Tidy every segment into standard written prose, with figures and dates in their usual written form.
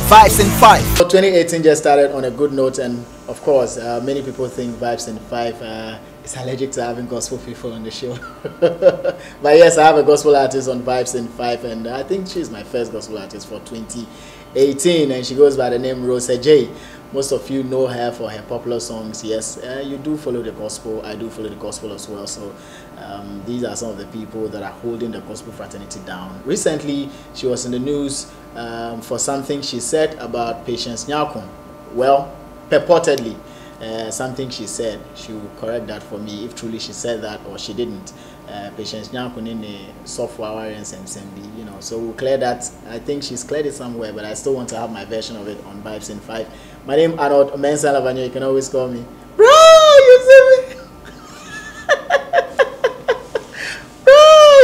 Vibes in 5. So 2018 just started on a good note, and of course, many people think Vibes in 5 is allergic to having gospel people on the show. But yes, I have a gospel artist on Vibes in 5, and I think she's my first gospel artist for 2018, and she goes by the name Rosa Jay. Most of you know her for her popular songs. Yes, you do follow the gospel. I do follow the gospel as well. So these are some of the people that are holding the gospel fraternity down. Recently, she was in the news for something she said about Patience Nyakun. Well, purportedly, something she said. She will correct that for me if truly she said that or she didn't. Patience Nyakun in the software and Sembi, you know. So we'll clear that. I think she's cleared it somewhere, but I still want to have my version of it on Vibes in 5. My name Arnold, Mensa Lavagno. You can always call me. Bro, you see me? Bro,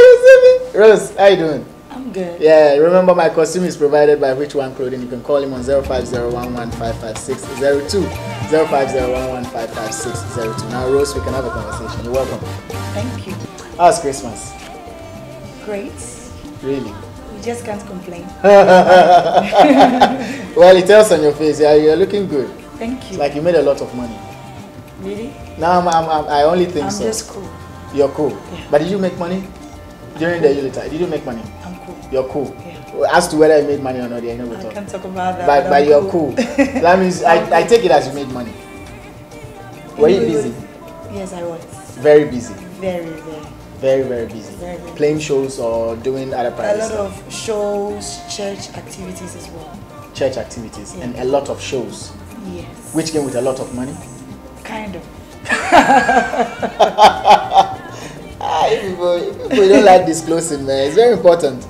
you see me? Rose, how you doing? I'm good. Yeah, remember my costume is provided by Which One Clothing. You can call him on 05011555602. 05011555602. Now, Rose, we can have a conversation. You're welcome. Thank you. How's Christmas? Great. Really? We just can't complain. Well, it tells on your face. Yeah, you're looking good. Thank you. It's like you made a lot of money. Really? No, I only think so. I'm just cool. You're cool. Yeah. But did you make money during the Yulita? Did you make money? I'm cool. You're cool. Yeah. As to whether you made money or not, I know we I talk. can't talk about that. But you're cool. That means I take it as you made money. Were you busy? Yes, I was. Very busy. Very, very. Very, very busy. Very, very Playing shows or doing other private A lot stuff? of shows, church activities as well. Church activities, Yeah. and a lot of shows. Yes. Which came with a lot of money? Kind of. People don't like disclosing, man. It's very important.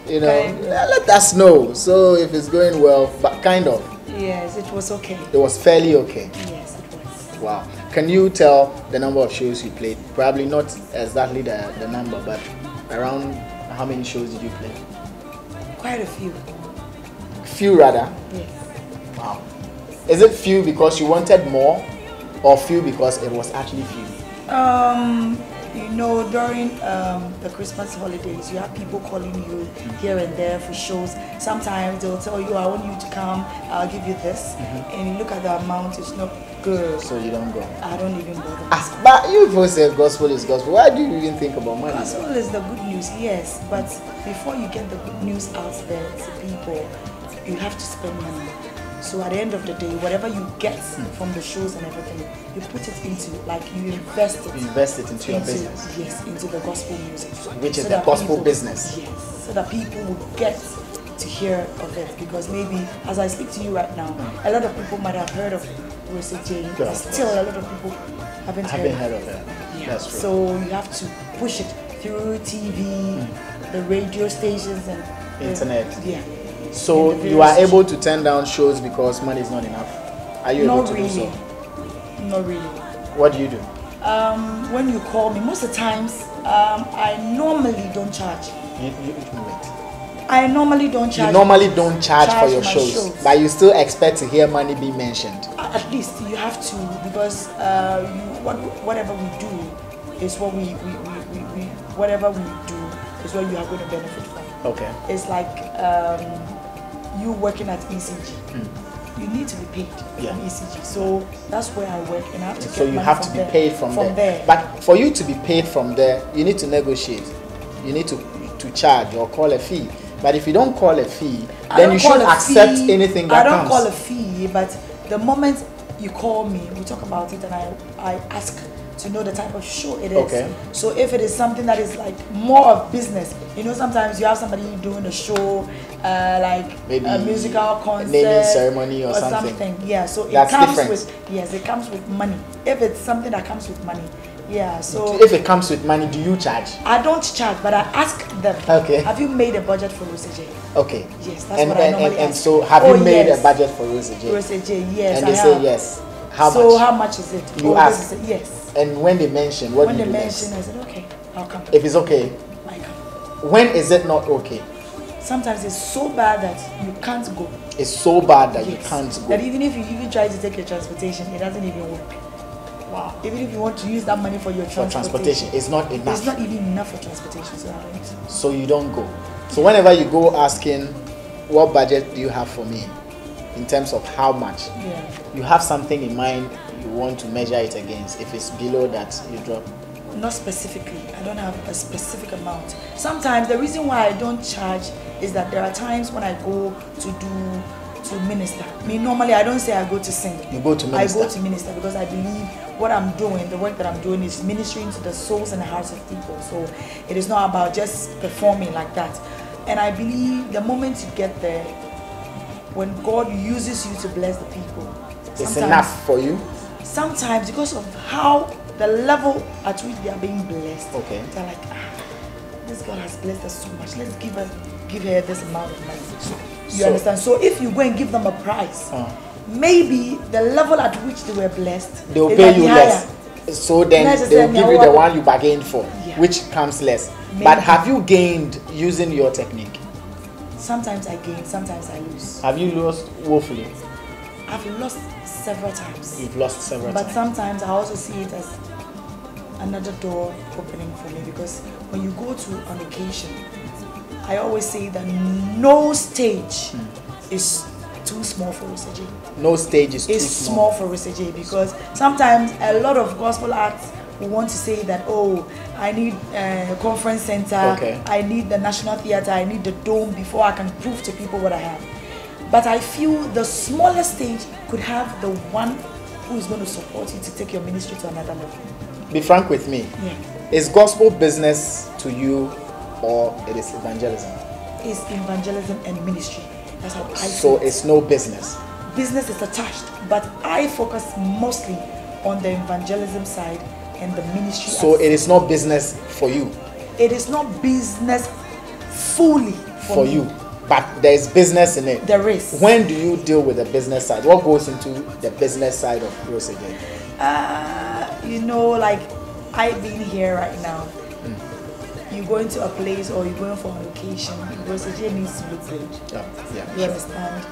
You know, let us know. So if it's going well, but kind of. Yes, it was okay. It was fairly okay. Yes, it was. Wow. Can you tell the number of shows you played? Probably not exactly the number, but around how many shows did you play? Quite a few. Few rather? Yes. Wow. Is it few because you wanted more, or few because it was actually few? You know, during the Christmas holidays, you have people calling you here and there for shows. Sometimes they'll tell you, I want you to come, I'll give you this. And you look at the amount, it's not good. So you don't go? I don't even bother. But you people say gospel is gospel. Why do you even think about money? Gospel is the good news, yes. But before you get the good news out there to people, you have to spend money. So at the end of the day, whatever you get from the shows and everything, you put it into, like you invest it. You invest it into your business. Yes, into the gospel music. Which is the gospel business. Yes, so that people will get to hear of it. Because maybe, as I speak to you right now, a lot of people might have heard of Rosa Jay, but still a lot of people haven't heard of her. Yeah. That's true. So you have to push it through TV, the radio stations and internet. Yeah. So you are able to turn down shows because money is not enough? Are you able to do so? Not really. What do you do? When you call me, most of the times, I normally don't charge. I normally don't charge. You normally don't charge for your my shows, but you still expect to hear money be mentioned. At least you have to, because whatever we do is what whatever we do is what you are going to benefit from. Okay. It's like you working at ECG. You need to be paid from ECG. So that's where I work, and I have to get So you have to be paid from there. But for you to be paid from there, you need to negotiate. You need to charge or call a fee. But if you don't call a fee, then you should accept anything that comes. I don't call a fee, but the moment you call me, we talk about it, and I ask to know the type of show it is. Okay. So if it is something that is like more of business, you know, sometimes you have somebody doing a show, like maybe a musical concert, naming ceremony or something. Yeah. So that's it comes different. it comes with money. If it's something that comes with money, yeah. So if it comes with money, do you charge? I don't charge, but I ask them. Okay. Have you made a budget for Rosa Jay? Okay. Yes, that's what I normally ask. And so, have you made a budget for Rosa Jay? Rosa Jay, yes. And they say yes. How much? So how much is it? You ask. Yes. And when they mention, what do you do next? When they mention, I said, okay, I'll come. If it's okay, I come. When is it not okay? Sometimes it's so bad that you can't go. It's so bad that you can't go. That even if you even try to take your transportation, it doesn't even work. Wow. Even if you want to use that money for your transportation, it's not enough. It's not even enough for transportation, so I don't. So you don't go. So whenever you go asking, what budget do you have for me? in terms of how much. Yeah. You have something in mind you want to measure it against. If it's below that, you drop. Not specifically. I don't have a specific amount. Sometimes the reason why I don't charge is that there are times when I go to minister. I mean, normally I don't say I go to sing. You go to minister. I go to minister because I believe what I'm doing, the work that I'm doing, is ministering to the souls and the hearts of people. So it is not about just performing like that. And I believe the moment you get there, when God uses you to bless the people, it's enough for you? Sometimes because of how the level at which they are being blessed. Okay. They're like, this God has blessed us so much. Let's give her this amount of money. You understand? So if you go and give them a price, maybe the level at which they were blessed, they will pay you less. So then they will give you the one you bargained for, which comes less. Maybe. But have you gained using your technique? Sometimes I gain, sometimes I lose. Have you lost woefully? I've lost several times. You've lost several times. But sometimes I also see it as another door opening for me, because when you go to an occasion, I always say that no stage is too small for Rosa Jay. No stage is too small for Rosa Jay, because sometimes a lot of gospel acts will want to say that, oh, I need a conference center, I need the National Theatre, I need the Dome before I can prove to people what I have. But I feel the smallest stage could have the one who is going to support you to take your ministry to another level. Be frank with me. Yeah. Is gospel business to you, or it is evangelism? It's evangelism and ministry. That's how I feel. So it's no business? Business is attached, but I focus mostly on the evangelism side and the ministry. So it is not business for you? It is not business fully for you. But there is business in it. There is. When do you deal with the business side? What goes into the business side of Rosa Jay? You know, like I've been here right now. You go into a place or you're going for a location, Rosa Jay needs to look good. You understand?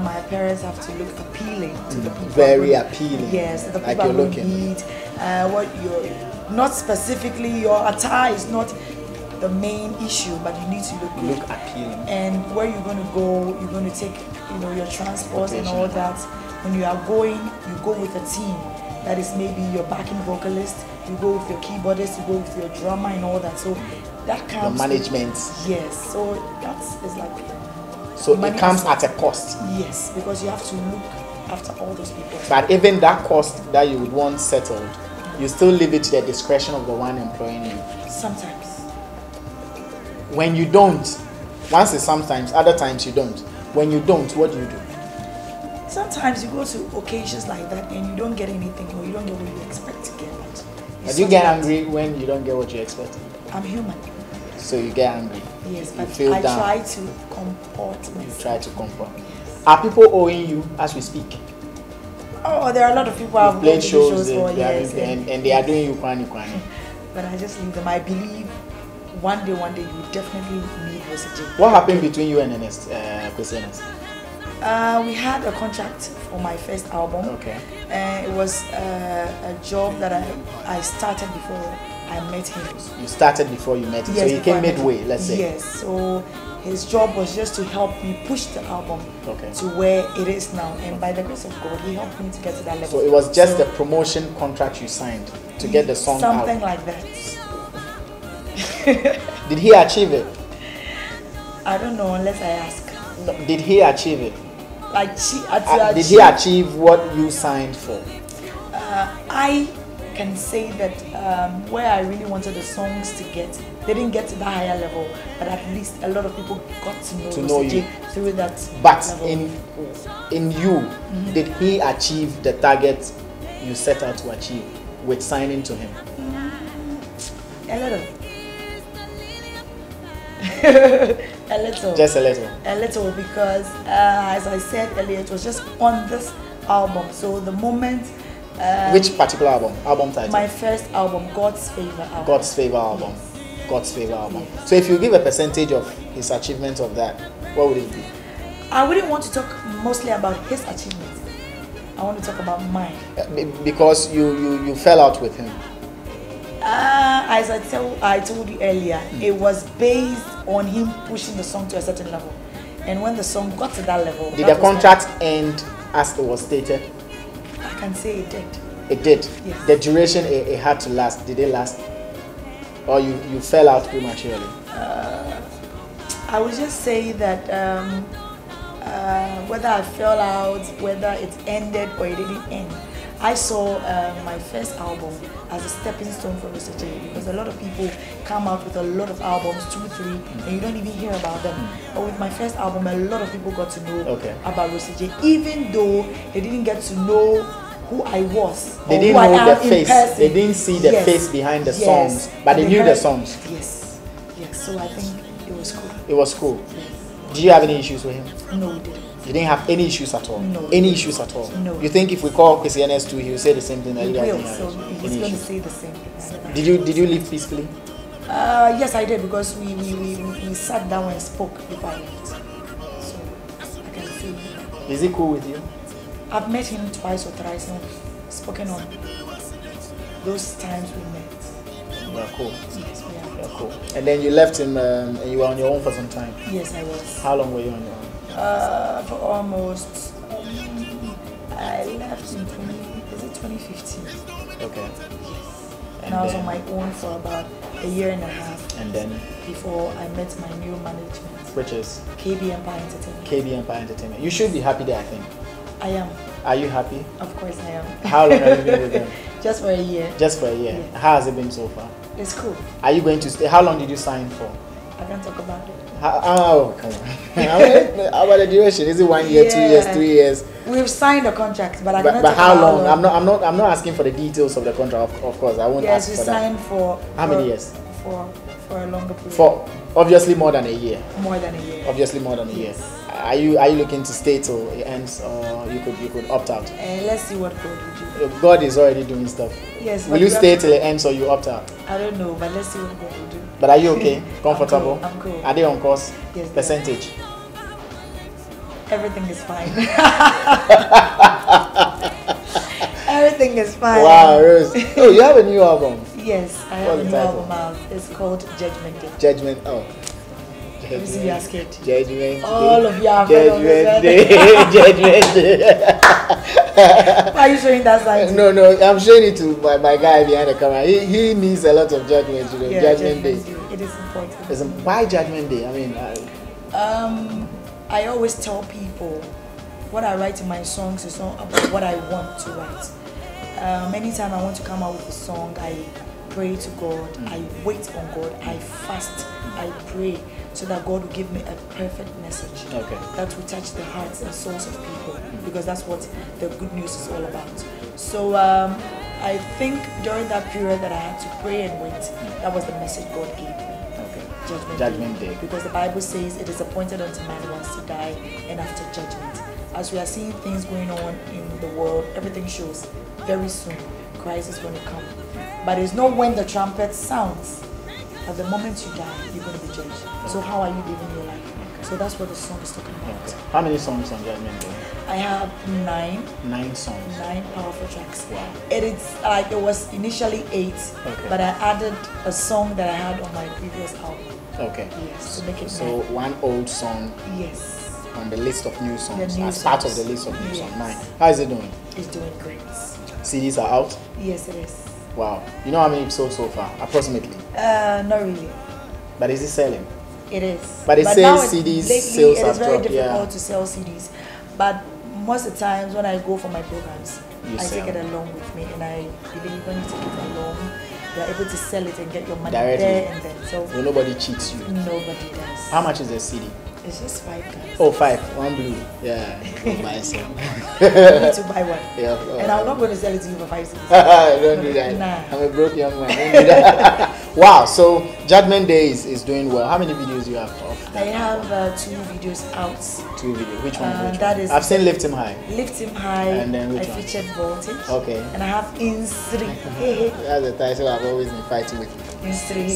My parents have to look appealing to the people. Very appealing. Yes, the people like you're looking. Need. What you're not specifically, your attire is not the main issue, but you need to look good. Look appealing. And where you're going to go, you're going to take, your transport and all that. When you are going, you go with a team. That is maybe your backing vocalist, you go with your keyboardist, you go with your drummer and all that. So that comes. The management. Yes. So that's like. So it comes at a cost. Yes, because you have to look after all those people. But even that cost that you would want settled, you still leave it to the discretion of the one employing you. Sometimes. When you don't, once it's sometimes, other times you don't. When you don't, what do you do? Sometimes you go to occasions like that and you don't get anything, or you don't get what you expect to get. But you get angry when you don't get what you expect? I'm human. So you get angry? Yes, you but feel I down. try to comport myself. You try to comport. Yes. Are people owing you as we speak? Oh, there are a lot of people I've played shows for, yes. And they are doing you kwani. But I just leave them. I believe one day you definitely need Rosa Jay. What happened between you and Ernest, Ernest? We had a contract for my first album. Okay. It was a job that I started before I met him. You started before you met him, yes, so he came midway, let's say. Yes, so his job was just to help me push the album to where it is now. And by the grace of God, he helped me to get to that level. So it was just the promotion contract you signed to get the song out? Something like that. Did he achieve it? I don't know unless I ask. No, did he achieve it? Did he achieve what you signed for? I can say that where I really wanted the songs to get, they didn't get to that higher level, but at least a lot of people got to know you through that but level. in you, did he achieve the target you set out to achieve with signing to him? A little. A little. Just a little. A little, because as I said earlier, it was just on this album. So the moment. Which particular album? Album title? My first album, God's Favor album. God's Favor album. Yes. God's Favor album. Yes. So if you give a percentage of his achievement of that, what would it be? I wouldn't want to talk mostly about his achievements. I want to talk about mine. Because you fell out with him. As I told you earlier, it was based on him pushing the song to a certain level. And when the song got to that level, did the contract end as it was stated? I can say it did. It did? Yes. The duration it had to last, did it last? Or you fell out prematurely? I would just say that whether I fell out, whether it ended or it didn't end, I saw my first album as a stepping stone for Rosa Jay, because a lot of people come out with a lot of albums, 2, 3, and you don't even hear about them. But with my first album, a lot of people got to know about Rosa Jay, even though they didn't get to know who I was. They didn't know the face. They didn't see the face behind the songs, but they knew the songs. Yes, yes. So I think it was cool. It was cool. Did you have any issues with him? No, we didn't. You didn't have any issues at all? No. Any issues at all? No. You think if we call Chrissy NS2, he will say the same thing that you guys didn't have? So he's going to say the same thing. Did you leave peacefully? Yes, I did, because we sat down and spoke before I left. So I can see. Is he cool with you? I've met him twice or thrice now. Spoken on those times we met. You are cool. Yes, we are. You are cool. And then you left him and you were on your own for some time? Yes, I was. How long were you on your own? For almost, I left in 2015. Okay. Yes. And I was on my own for about a year and a half. And then? Before I met my new management. Which is? KB Empire Entertainment. KB Empire Entertainment. You should be happy there, I think. I am. Are you happy? Of course I am. How long have you been with them? Just for a year. Just for a year. Yeah. How has it been so far? It's cool. Are you going to stay? How long did you sign for? I can't talk about it. Oh, come on. How about the duration? Is it 1 year, 2 years, 3 years? We've signed a contract, but I cannot But talk how about long? I'm not asking for the details of the contract, of course. I won't ask for that. Yes, we signed for how many years? For a longer period. For obviously more than a year. More than a year. Obviously more than a year. Are you looking to stay till it ends, or you could opt out? Let's see what God will do. God is already doing stuff. Yes. Will you stay till it ends or you opt out? I don't know, but let's see what God will do. But are you okay? Comfortable? I'm cool. Are they on course? Yes. Percentage? Everything is fine. Everything is fine. Wow, Rose. Oh, you have a new album? Yes, I have a new album out. It's called Judgment Day. Judgment, oh. You are scared. Judgment Day. All of you are Judgment Day. Judgment Day. Why are you showing that side? No, I'm showing it to my guy behind the camera. He needs a lot of judgment, you know. Yeah, Judgment Day. It is important. Why Judgment Day? I mean, I always tell people what I write in my songs is not about what I want to write. Anytime I want to come out with a song, I pray to God, I wait on God, I fast, I pray, so that God will give me a perfect message that will touch the hearts and souls of people, because that's what the good news is all about. So I think during that period that I had to pray and wait, that was the message God gave me. Judgment Day. Because the Bible says it is appointed unto man once to die, and after judgment. As we are seeing things going on in the world, everything shows very soon Christ is going to come. But it's not when the trumpet sounds. At the moment you die, you're going to be judged. So how are you living your life? So that's what the song is talking about. How many songs on Judgment Day? I have 9. 9 songs. 9 powerful tracks. Wow. It was initially 8, but I added a song that I had on my previous album. Okay. Yes, to make it 9. One old song. Yes. On the list of new songs. New as part of the list of new songs. 9. How is it doing? It's doing great. CDs are out? Yes, it is. Wow. You know how many episodes so far? Approximately? Not really. But is it selling? It is. But it says CDs sales it is very dropped, difficult to sell CDs. But most of the times when I go for my programs, I take it along with me, and I believe when you take it along, you are able to sell it and get your money directly there and then. So nobody cheats you. Nobody does. How much is a CD? It's just 5 guys. Oh, 5. One blue. Yeah. Buy some. You need to buy one. Yeah. And I'm not going to sell it to you for 5 cents. Don't do that. Nah. I'm a broke young man. Don't do that. Wow. So Judgment Day is doing well. How many videos do you have of? I have 2 videos out. 2 videos. Which one? That is. I've seen Lift Him High. Lift Him High. And then which I one? featured Voltage. Okay. And I have Insri. That's the title I've always been fighting with. Insri.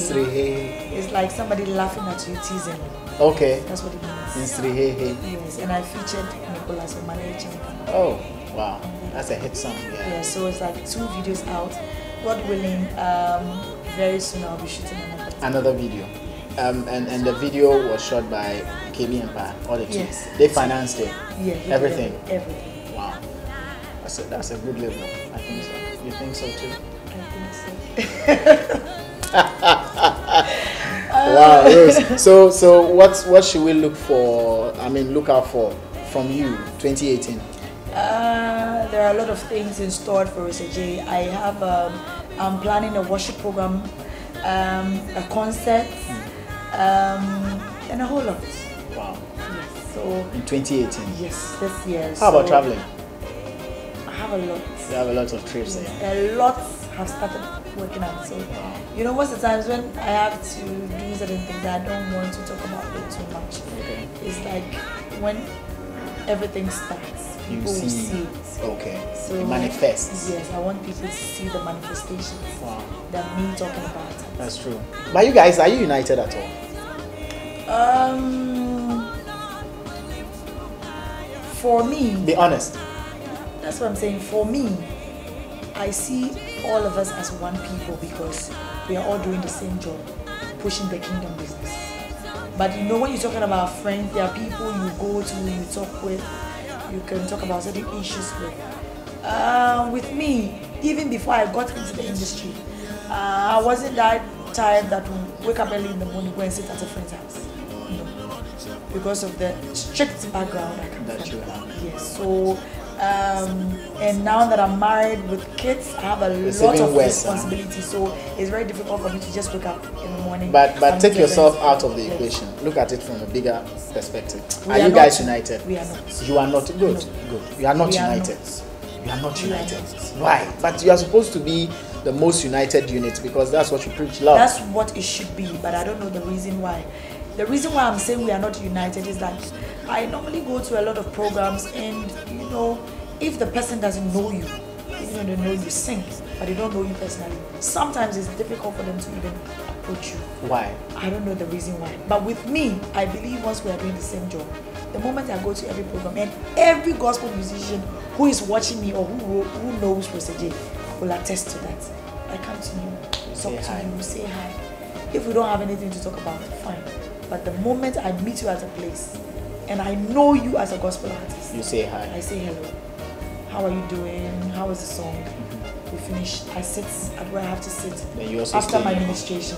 It's like somebody laughing at you, teasing you. Okay. That's what it means. Insri. Yes, and I featured Nicholas on Managing. Oh, wow. That's a hit song. Yeah, so it's like 2 videos out. God willing, very soon I'll be shooting another video. And the video was shot by KB Empire, all the two. Yes. They financed it. Yeah. Everything. Everything. Wow. That's a good level. I think so. You think so too? I think so. Wow, Rose. So what should we look for? I mean, look out for from you, 2018. There are a lot of things in store for Rosa Jay. I have I'm planning a worship program, a concert, and a whole lot. Wow. Yes. So in 2018. Yes, this year. How about traveling? I have a lot. You have a lot of trips. Yes, a lot have started working out. So you know, most of the times when I have to do certain things, I don't want to talk about it too much. Okay. It's like when everything starts, people will see it. Okay. So it manifests. Yes, I want people to see the manifestations. Wow. Than me talking about it. That's true. But you guys, are you united at all? For me, be honest. That's what I'm saying. For me, I see all of us as one people because we are all doing the same job, pushing the kingdom business. But you know, when you're talking about friends, there are people you go to, you talk with, you can talk about certain issues with. With me, even before I got into the industry, I wasn't that type that would wake up early in the morning, go and sit at a friend's house. No. Because of the strict background I come from. Yes. So, and now that I'm married with kids, I have a lot of responsibility. So it's very difficult for me to just wake up in the morning. But take yourself out of the equation. Look at it from a bigger perspective. Are you guys united? We are not. You are not. Good. No. Good. You are not united. You are not united. Why? But you are supposed to be the most united unit because that's what you preach, love. That's what it should be, but I don't know the reason why. The reason why I'm saying we are not united is that I normally go to a lot of programs and, you know, if the person doesn't know you, even though they know you sing, but they don't know you personally, sometimes it's difficult for them to even approach you. Why? I don't know the reason why. But with me, I believe once we are doing the same job, the moment I go to every program and every gospel musician who is watching me or who knows Rosa Jay will attest to that. I come to you, talk to you, say hi. If we don't have anything to talk about, fine. But the moment I meet you at a place and I know you as a gospel artist, you say hi. I say hello. How are you doing? How was the song? We finish. I sit at where I have to sit. Then you also after my ministration,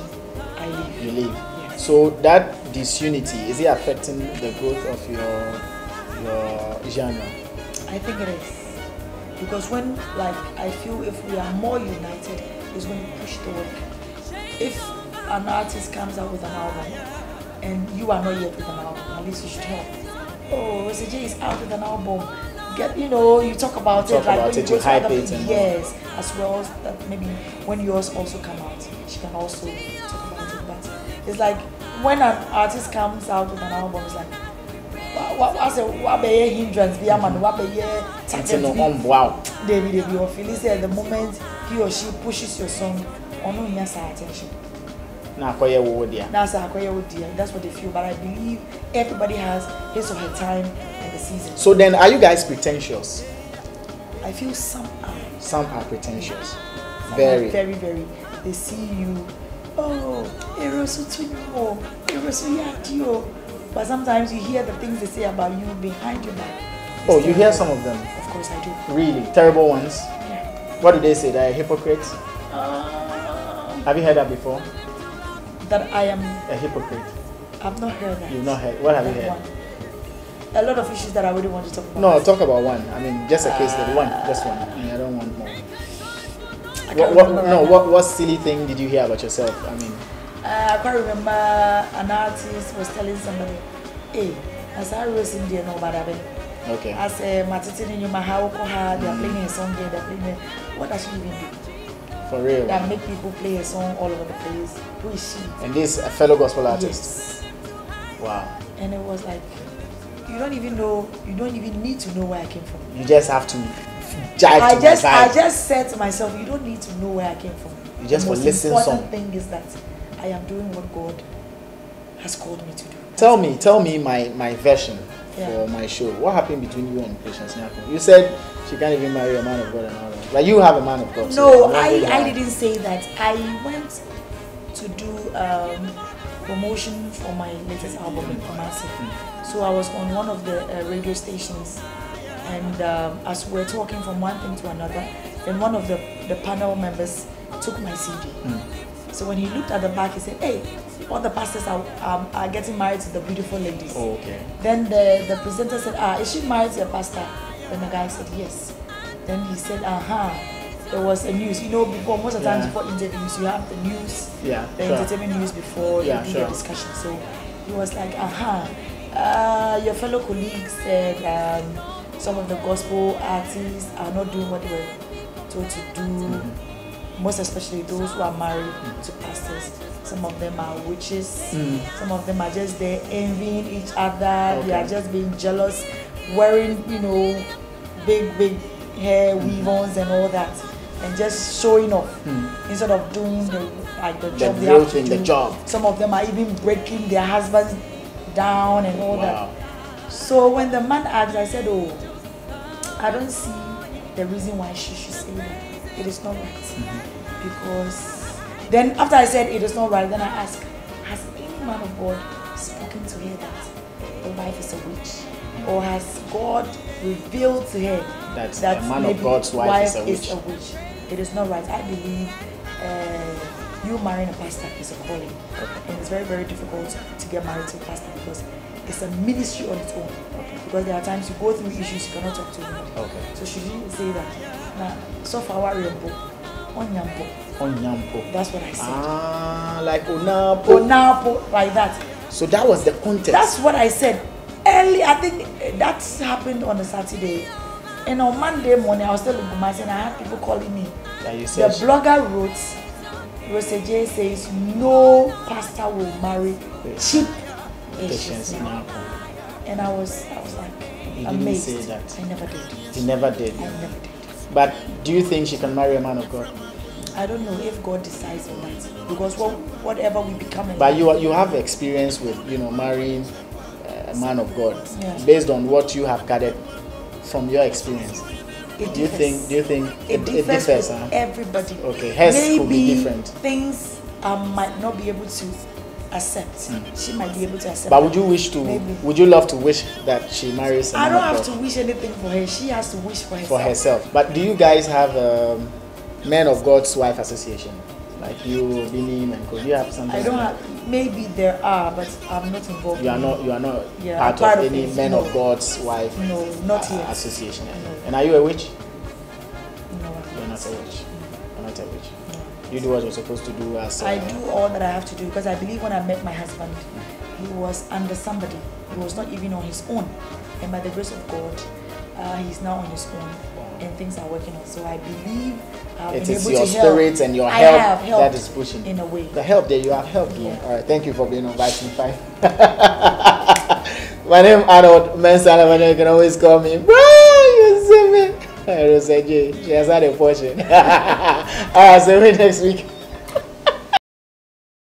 I leave. You leave. Yes. So that disunity, is it affecting the growth of your genre? I think it is. Because when, like, I feel if we are more united, it's going to push the work. If an artist comes out with an album and you are not yet with an album, at least you should help. Oh, Rosa Jay is out with an album. Get, you know, you talk about it, like when you go to other people, yes, as well as that maybe when yours also come out, she can also talk about it. But it's like when an artist comes out with an album, it's like what be a hindrance, be a man, what be a wow. David, or Phyllis, at the moment he or she pushes your song, or no, yes, attention. That's what they feel, but I believe everybody has his or her time and the season. So then, are you guys pretentious? I feel some are. Some are pretentious. Some very. Are very, very. They see you, oh, but sometimes you hear the things they say about you behind your back. Oh, you hear some of them? Of course I do. Really? Terrible ones? Yeah. What do they say? They're hypocrites? Have you heard that before? That I am a hypocrite. I've not heard that. You've not heard. What have you heard? One. A lot of issues that I wouldn't want to talk about. No, talk about one. I mean, just a case that one, just one. I mean, I don't want more. What silly thing did you hear about yourself? I mean, I can't remember an artist was telling somebody, hey, as I was in there, no bad. Okay. As a Matitini in my house, they are playing a song there, they're playing. What does she even do? For real? That make people play a song all over the place. Who is she? And this a fellow gospel artist? Yes. Wow. And it was like, you don't even know, you don't even need to know where I came from. You just have to jive to my vibe. I just said to myself, you don't need to know where I came from. You just the for listen most song. important thing is that I am doing what God has called me to do. Tell me my version for my show. What happened between you and Patience Nyako? You said she can't even marry a man of God and all that. Like you have a man of God. No, so I didn't say that. I went to do promotion for my latest album in Kumasi. So I was on one of the radio stations, and as we were talking from one thing to another, then one of the panel members took my CD. So when he looked at the back, he said, "Hey, all the pastors are getting married to the beautiful ladies." Oh, okay. Then the presenter said, "Is she married to a pastor?" Then the guy said, "Yes." Then he said, there was a news. You know, before, most of the time before interviews, you have the news, the entertainment news before you do the discussion. So he was like, your fellow colleagues said some of the gospel artists are not doing what they were told to do, most especially those who are married to pastors. Some of them are witches, some of them are just there envying each other, they are just being jealous, wearing, you know, big hair weave-ons and all that, and just showing off instead of doing the job they have to do. Some of them are even breaking their husbands down and all that. So when the man asked, I said, "Oh, I don't see the reason why she should say that. It is not right." Because then after I said it is not right, then I asked, has any man of God spoken to her that the wife is a witch? Or has God revealed to her that a man of God's wife is a witch? It is not right. I believe you marrying a pastor is a calling. And it's very, very difficult to get married to a pastor because it's a ministry on its own. Because there are times you go through issues you cannot talk to anybody. So she didn't say that. Now, so far, Onyampo. That's what I said. Like Onapo, like that. So that was the context. That's what I said. Early, I think that happened on a Saturday. And on Monday morning, I was telling Bumasi, and I had people calling me. The blogger wrote, Rosa Jay says, no pastor will marry cheap patients now. And I was like, amazed. Say that. I never did. He never did. I never did. But do you think she can marry a man of God? I don't know if God decides on that. Because whatever we become in but you have experience with, you know, marrying a man of God, based on what you have gathered from your experience. Do you think it differs with everybody? Okay, hers could be different. Things I might not be able to accept. She might be able to accept. But would you wish to? Maybe. Would you love to wish that she marries? I don't have to wish anything for her. She has to wish for herself. For herself. But do you guys have Men of God's Wife Association? Like you, Binim, and Co. Do you have something? I don't have. Maybe there are, but I'm not involved. You are not part of any Men of God's Wife Association. No. And are you a witch? No. You're not a witch. You're not a witch. No. You do what you're supposed to do as. I do all that I have to do because I believe when I met my husband, he was under somebody. He was not even on his own, and by the grace of God, he's now on his own, and things are working out. So I believe it is your spirit and your help that is pushing. In a way. The help that you have helped me. All right, thank you for being on Vibes in 5. My name is Arnold. You can always call me, bro. You see me? Rosa Jay. She has had a portion. All right, so next week.